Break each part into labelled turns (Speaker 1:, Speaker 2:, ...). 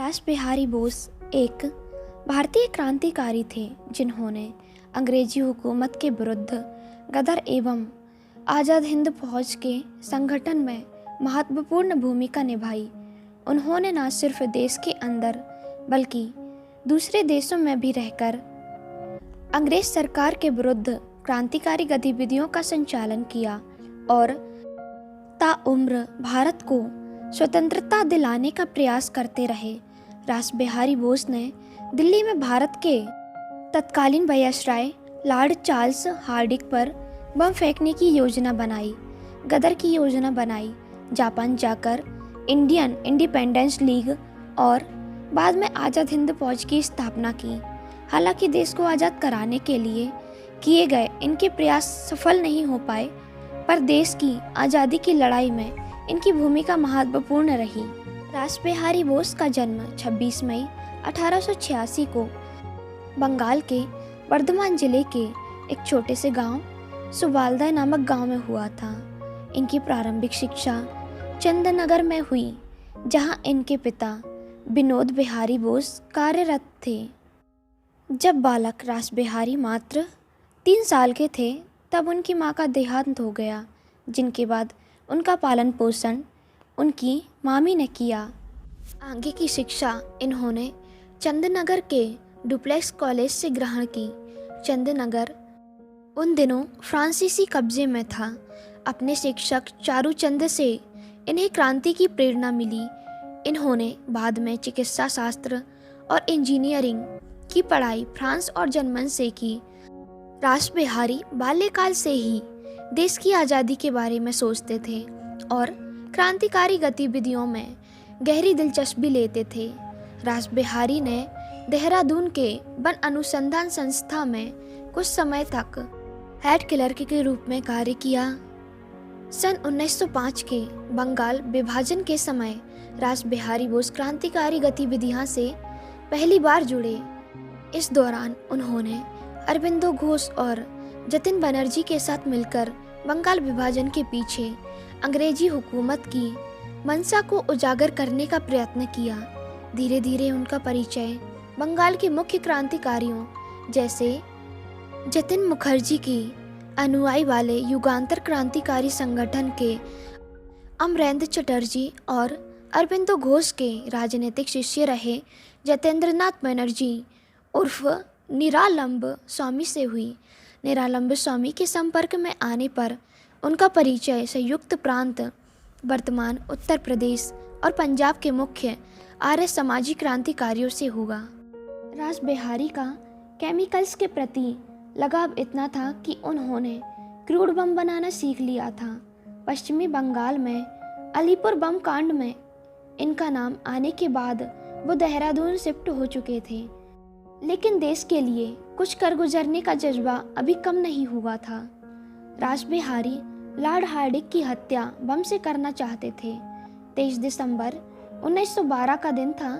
Speaker 1: रास बिहारी बोस एक भारतीय क्रांतिकारी थे जिन्होंने अंग्रेजी हुकूमत के विरुद्ध गदर एवं आज़ाद हिंद फौज के संगठन में महत्वपूर्ण भूमिका निभाई। उन्होंने न सिर्फ देश के अंदर बल्कि दूसरे देशों में भी रहकर अंग्रेज सरकार के विरुद्ध क्रांतिकारी गतिविधियों का संचालन किया और ताउम्र भारत को स्वतंत्रता दिलाने का प्रयास करते रहे। रास बिहारी बोस ने दिल्ली में भारत के तत्कालीन वायसराय लॉर्ड चार्ल्स हार्डिंग पर बम फेंकने की योजना बनाई, गदर की योजना बनाई, जापान जाकर इंडियन इंडिपेंडेंस लीग और बाद में आज़ाद हिंद फौज की स्थापना की। हालांकि देश को आज़ाद कराने के लिए किए गए इनके प्रयास सफल नहीं हो पाए, पर देश की आज़ादी की लड़ाई में इनकी भूमिका महत्वपूर्ण रही। रास बिहारी बोस का जन्म 26 मई 1886 को बंगाल के वर्धमान जिले के एक छोटे से गांव सुबालदा नामक गांव में हुआ था। इनकी प्रारंभिक शिक्षा चंदनगर में हुई, जहां इनके पिता विनोद बिहारी बोस कार्यरत थे। जब बालक रास बिहारी मात्र 3 साल के थे तब उनकी मां का देहांत हो गया, जिनके बाद उनका पालन पोषण उनकी मामी ने किया। आगे की शिक्षा इन्होंने चंदनगर के डुप्लेक्स कॉलेज से ग्रहण की। चंदनगर उन दिनों फ्रांसीसी कब्जे में था। अपने शिक्षक चारूचंद से इन्हें क्रांति की प्रेरणा मिली। इन्होंने बाद में चिकित्सा शास्त्र और इंजीनियरिंग की पढ़ाई फ्रांस और जर्मन से की। रास बिहारी बाल्यकाल से ही देश की आज़ादी के बारे में सोचते थे और क्रांतिकारी गतिविधियों में गहरी दिलचस्पी लेते थे। रास बिहारी ने देहरादून के वन अनुसंधान संस्था में कुछ समय तक हेड क्लर्क के रूप में कार्य किया। सन 1905 के बंगाल विभाजन के समय रास बिहारी बोस क्रांतिकारी गतिविधियों से पहली बार जुड़े। इस दौरान उन्होंने अरबिंदो घोष और जतिन बनर्जी के साथ मिलकर बंगाल विभाजन के पीछे अंग्रेजी हुकूमत की मंशा को उजागर करने का प्रयत्न किया। धीरे धीरे उनका परिचय बंगाल के मुख्य क्रांतिकारियों जैसे जतिन मुखर्जी की अनुयायी वाले युगांतर क्रांतिकारी संगठन के अमरेंद्र चटर्जी और अरबिंदो घोष के राजनीतिक शिष्य रहे जतेंद्रनाथ बनर्जी उर्फ निरालंब स्वामी से हुई। निरालंब स्वामी के संपर्क में आने पर उनका परिचय संयुक्त प्रांत वर्तमान उत्तर प्रदेश और पंजाब के मुख्य आर्य समाजी क्रांतिकारियों से हुआ। रास बिहारी का केमिकल्स के प्रति लगाव इतना था कि उन्होंने क्रूड बम बनाना सीख लिया था। पश्चिमी बंगाल में अलीपुर बम कांड में इनका नाम आने के बाद वो देहरादून शिफ्ट हो चुके थे, लेकिन देश के लिए कुछ कर गुजरने का जज्बा अभी कम नहीं हुआ था। रास बिहारी लॉर्ड हार्डिंग की हत्या बम से करना चाहते थे। 23 दिसंबर 1912 का दिन था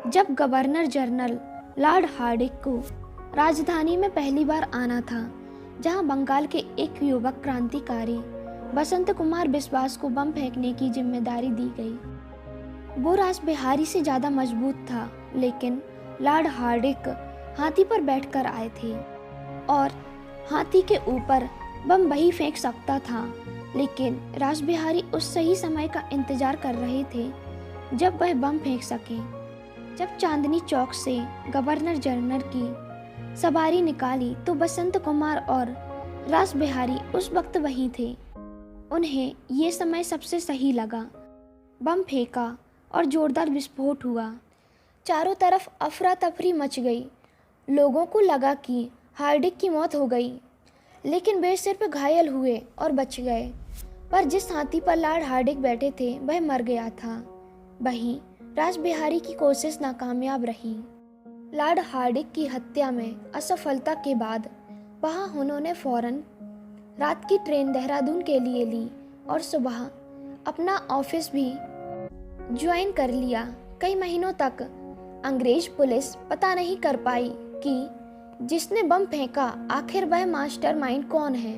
Speaker 1: जब गवर्नर जनरल लॉर्ड हार्डिंग को राजधानी में पहली बार आना था, जहां बंगाल के एक युवक क्रांतिकारी बसंत कुमार बिस्वास को बम फेंकने की जिम्मेदारी दी गई। वो रास बिहारी से ज़्यादा मजबूत था, लेकिन लॉर्ड हार्डिंग हाथी पर बैठकर आए थे और हाथी के ऊपर बम वही फेंक सकता था। लेकिन रास बिहारी उस सही समय का इंतजार कर रहे थे जब वह बम फेंक सके। जब चांदनी चौक से गवर्नर जनरल की सवारी निकाली तो बसंत कुमार और रास बिहारी उस वक्त वहीं थे। उन्हें ये समय सबसे सही लगा। बम फेंका और जोरदार विस्फोट हुआ। चारों तरफ अफरा तफरी मच गई। लोगों को लगा कि हार्डिंग की मौत हो गई, लेकिन वे सिर्फ घायल हुए और बच गए। पर जिस हाथी पर लॉर्ड हार्डिंग बैठे थे वह मर गया था। वहीं रास बिहारी की कोशिश नाकामयाब रही। लॉर्ड हार्डिंग की हत्या में असफलता के बाद वहां उन्होंने फौरन रात की ट्रेन देहरादून के लिए ली और सुबह अपना ऑफिस भी ज्वाइन कर लिया। कई महीनों तक अंग्रेज पुलिस पता नहीं कर पाई कि जिसने बम फेंका आखिर वह मास्टरमाइंड कौन है।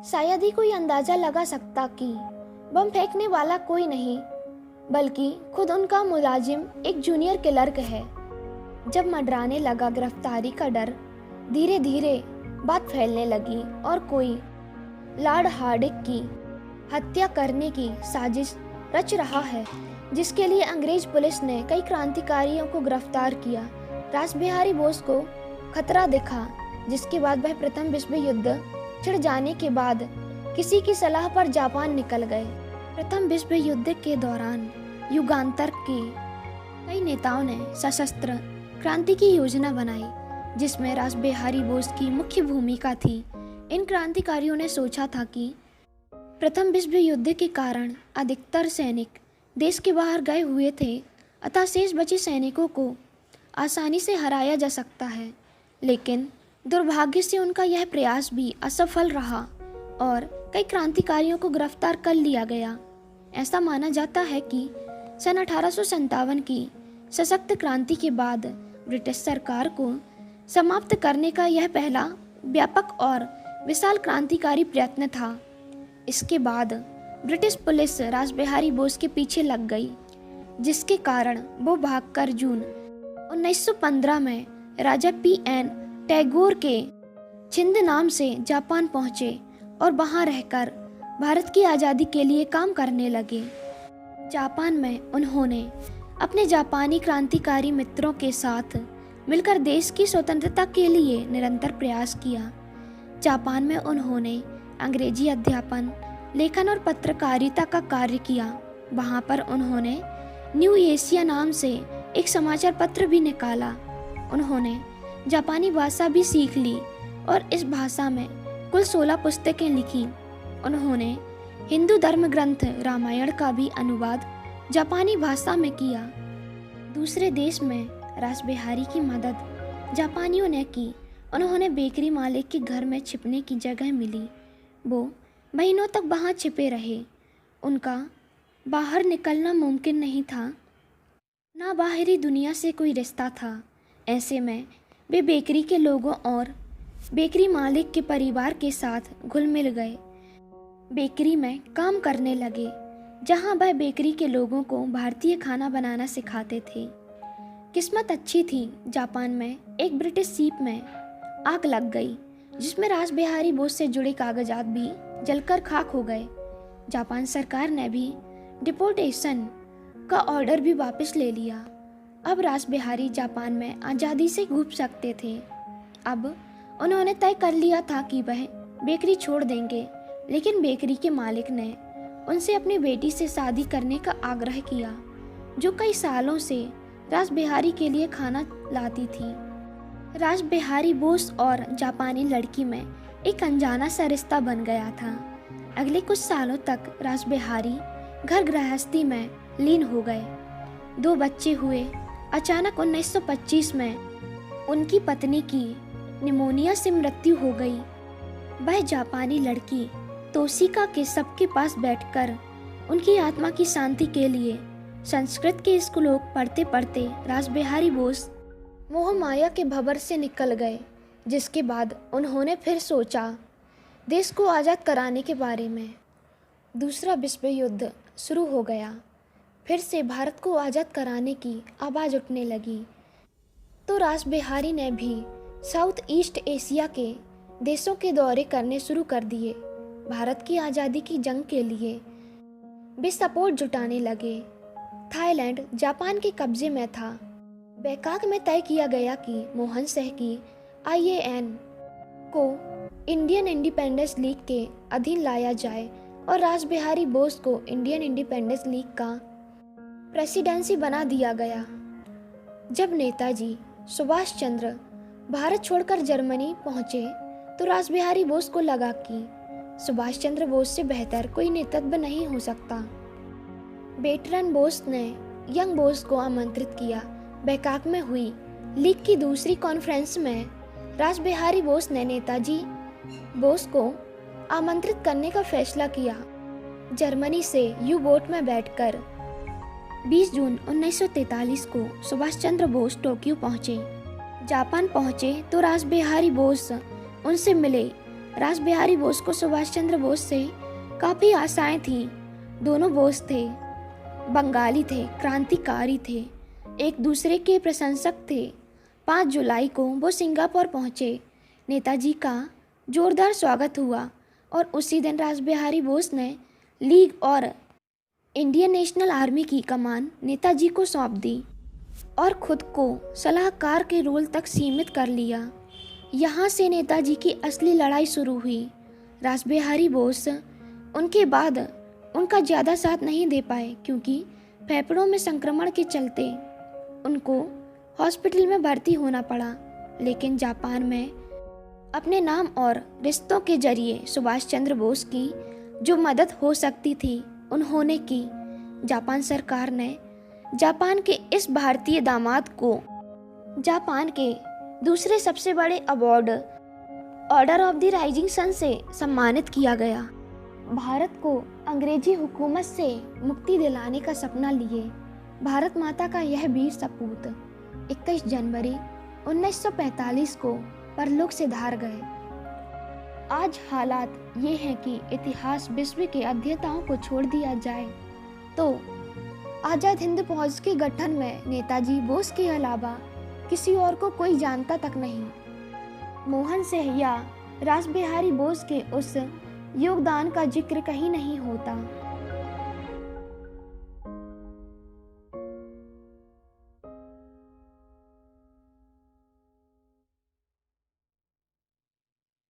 Speaker 1: शायद ही कोई अंदाजा लगा सकता कि बम फेंकने वाला कोई नहीं बल्कि खुद उनका मुलाजिम एक जूनियर क्लर्क है। जब मंडराने लगा गिरफ्तारी का डर, धीरे धीरे बात फैलने लगी और कोई लॉर्ड हार्डिंग की हत्या करने की साजिश रच रहा है, जिसके लिए अंग्रेज पुलिस ने कई क्रांतिकारियों को गिरफ्तार किया। रासबिहारी बोस को खतरा दिखा, जिसके बाद वह प्रथम विश्व युद्ध छिड़ जाने के बाद किसी की सलाह पर जापान निकल गए। प्रथम विश्व युद्ध के दौरान युगांतर के कई नेताओं ने सशस्त्र क्रांति की योजना बनाई, जिसमें रासबिहारी बोस की मुख्य भूमिका थी। इन क्रांतिकारियों ने सोचा था कि प्रथम विश्व युद्ध के कारण अधिकतर सैनिक देश के बाहर गए हुए थे, अतः शेष बचे सैनिकों को आसानी से हराया जा सकता है। लेकिन दुर्भाग्य से उनका यह प्रयास भी असफल रहा और कई क्रांतिकारियों को गिरफ्तार कर लिया गया। ऐसा माना जाता है कि सन 1857 की सशक्त क्रांति के बाद ब्रिटिश सरकार को समाप्त करने का यह पहला व्यापक और विशाल क्रांतिकारी प्रयत्न था। इसके बाद ब्रिटिश पुलिस रासबिहारी बोस के पीछे लग गई, जिसके कारण वो भागकर जून 1915 में राजा पी.एन. टैगोर के छिंद नाम से जापान पहुंचे और वहां रहकर भारत की आज़ादी के लिए काम करने लगे। जापान में उन्होंने अपने जापानी क्रांतिकारी मित्रों के साथ मिलकर देश की स्वतंत्रता के लिए निरंतर प्रयास किया। जापान में उन्होंने अंग्रेजी अध्यापन, लेखन और पत्रकारिता का कार्य किया। वहाँ पर उन्होंने न्यू एशिया नाम से एक समाचार पत्र भी निकाला। उन्होंने जापानी भाषा भी सीख ली और इस भाषा में कुल 16 पुस्तकें लिखी। उन्होंने हिंदू धर्म ग्रंथ रामायण का भी अनुवाद जापानी भाषा में किया। दूसरे देश में रासबिहारी की मदद जापानियों ने की। उन्होंने बेकरी मालिक के घर में छिपने की जगह मिली। वो महीनों तक वहाँ छिपे रहे। उनका बाहर निकलना मुमकिन नहीं था, ना बाहरी दुनिया से कोई रिश्ता था। ऐसे में वे बेकरी के लोगों और बेकरी मालिक के परिवार के साथ घुल मिल गए। बेकरी में काम करने लगे, जहाँ वह बेकरी के लोगों को भारतीय खाना बनाना सिखाते थे। किस्मत अच्छी थी, जापान में एक ब्रिटिश शिप में आग लग गई, जिसमें रासबिहारी बोस से जुड़े कागजात भी जलकर खाक हो गए। जापान सरकार ने भी डिपोर्टेशन का ऑर्डर भी वापस ले लिया। अब रासबिहारी जापान में आज़ादी से घूम सकते थे। अब उन्होंने तय कर लिया था कि वह बेकरी छोड़ देंगे, लेकिन बेकरी के मालिक ने उनसे अपनी बेटी से शादी करने का आग्रह किया, जो कई सालों से रासबिहारी के लिए खाना लाती थी। रासबिहारी बोस और जापानी लड़की में एक अनजाना सा रिश्ता बन गया था। अगले कुछ सालों तक रासबिहारी घर गृहस्थी में लीन हो गए। 2 बच्चे हुए। अचानक 1925 में उनकी पत्नी की निमोनिया से मृत्यु हो गई। वह जापानी लड़की तोशिका के सबके पास बैठकर उनकी आत्मा की शांति के लिए संस्कृत के श्लोक पढ़ते पढ़ते रासबिहारी बोस मोह माया के भंवर से निकल गए। जिसके बाद उन्होंने फिर सोचा देश को आज़ाद कराने के बारे में। दूसरा विश्व युद्ध शुरू हो गया। फिर से भारत को आज़ाद कराने की आवाज़ उठने लगी, तो रासबिहारी ने भी साउथ ईस्ट एशिया के देशों के दौरे करने शुरू कर दिए। भारत की आज़ादी की जंग के लिए वे सपोर्ट जुटाने लगे। थाईलैंड जापान के कब्जे में था। बैंकॉक में तय किया गया कि मोहन शाह की IAN को इंडियन इंडिपेंडेंस लीग के अधीन लाया जाए और रासबिहारी बोस को इंडियन इंडिपेंडेंस लीग का प्रेसिडेंसी बना दिया गया। जब नेताजी सुभाष चंद्र भारत छोड़कर जर्मनी पहुंचे, तो रासबिहारी बोस को लगा कि सुभाष चंद्र बोस से बेहतर कोई नेतृत्व नहीं हो सकता। बेटरन बोस ने यंग बोस को आमंत्रित किया। बैंकॉक में हुई लीग की दूसरी कॉन्फ्रेंस में रासबिहारी बोस ने नेताजी बोस को आमंत्रित करने का फैसला किया। जर्मनी से यू-बोट में बैठकर 20 जून 1943 को सुभाष चंद्र बोस टोक्यो पहुंचे। जापान पहुंचे तो रासबिहारी बोस उनसे मिले। रासबिहारी बोस को सुभाष चंद्र बोस से काफ़ी आशाएं थीं। दोनों बोस थे। बंगाली थे, क्रांतिकारी थे, एक दूसरे के प्रशंसक थे। 5 जुलाई को वो सिंगापुर पहुँचे। नेताजी का जोरदार स्वागत हुआ और उसी दिन रासबिहारी बोस ने लीग और इंडियन नेशनल आर्मी की कमान नेताजी को सौंप दी और खुद को सलाहकार के रोल तक सीमित कर लिया। यहाँ से नेताजी की असली लड़ाई शुरू हुई। रासबिहारी बोस उनके बाद उनका ज़्यादा साथ नहीं दे पाए क्योंकि फेफड़ों में संक्रमण के चलते उनको हॉस्पिटल में भर्ती होना पड़ा। लेकिन जापान में अपने नाम और रिश्तों के जरिए सुभाष चंद्र बोस की जो मदद हो सकती थी उन्होंने की। जापान सरकार ने जापान के इस भारतीय दामाद को जापान के दूसरे सबसे बड़े award order of the rising sun से सम्मानित किया गया। भारत को अंग्रेजी हुकूमत से मुक्ति दिलाने का सपना लिए भारत माता का यह वीर सपूत 21 जनवरी 1945 को परलोक से धार गए। आज हालात ये हैं कि इतिहास विश्व के अध्येताओं को छोड़ दिया जाए तो आज़ाद हिंद फौज के गठन में नेताजी बोस के अलावा किसी और को कोई जानता तक नहीं। मोहन सिंह या रासबिहारी बोस के उस योगदान का जिक्र कहीं नहीं होता।